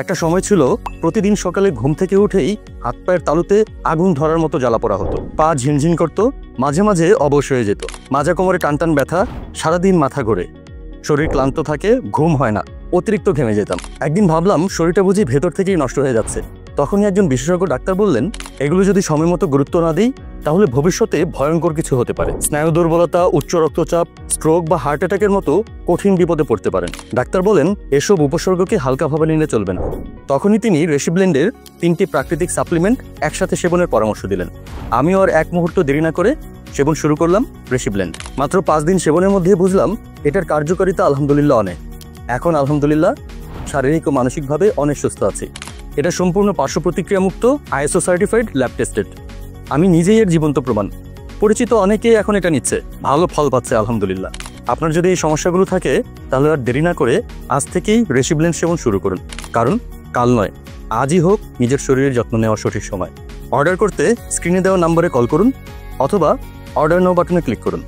একটা সময় ছিল প্রতিদিন সকালে ঘুম থেকে উঠেই হাত পায়ের তালুতে আগুন ধরার মতো জ্বালা পোড়া হতো, পা ঝিনঝিন করতো, মাঝে মাঝে অবশ হয়ে যেত, মাজা কোমরে টানটান ব্যথা, সারাদিন মাথা ঘোরে, শরীর ক্লান্ত থাকে, ঘুম হয় না, অতিরিক্ত ঘেমে যেতাম। একদিন ভাবলাম শরীরটা বুঝি ভেতর থেকেই নষ্ট হয়ে যাচ্ছে। তখনই একজন বিশেষজ্ঞ ডাক্তার বললেন, এগুলো যদি সময় মতো গুরুত্ব না দিই তাহলে ভবিষ্যতে ভয়ঙ্কর কিছু হতে পারে। স্নায়ু দুর্বলতা, উচ্চ রক্তচাপ, স্ট্রোক বা হার্ট অ্যাটাকের মতো কঠিন বিপদে পড়তে পারেন। ডাক্তার বলেন এসব উপসর্গকে হালকাভাবে নিলে চলবে না। তখনই তিনি রেসিব্লেন্ডের 3টি প্রাকৃতিক সাপ্লিমেন্ট একসাথে সেবনের পরামর্শ দিলেন। আমিও আর এক মুহূর্ত দেরি না করে সেবন শুরু করলাম রেসিব্লেন্ড। মাত্র 5 দিন সেবনের মধ্যে বুঝলাম এটার কার্যকারিতা আলহামদুলিল্লাহ অনেক। এখন আলহামদুলিল্লাহ শারীরিক ও মানসিকভাবে অনেক সুস্থ আছি। এটা সম্পূর্ণ পার্শ্ব প্রতিক্রিয়া মুক্ত, ISO সার্টিফাইড, ল্যাব টেস্টেড। আমি নিজেই এর জীবন্ত প্রমাণ। পরিচিত অনেকেই এখন এটা নিচ্ছে, ভালো ফল পাচ্ছে আলহামদুলিল্লাহ। আপনার যদি এই সমস্যাগুলো থাকে তাহলে আর দেরি না করে আজ থেকেই রেসিব্লেন্ড সেবন শুরু করুন, কারণ কাল নয় আজই হোক নিজের শরীরের যত্ন নেওয়ার সঠিক সময়। অর্ডার করতে স্ক্রিনে দেওয়া নম্বরে কল করুন অথবা অর্ডার নাও বাটনে ক্লিক করুন।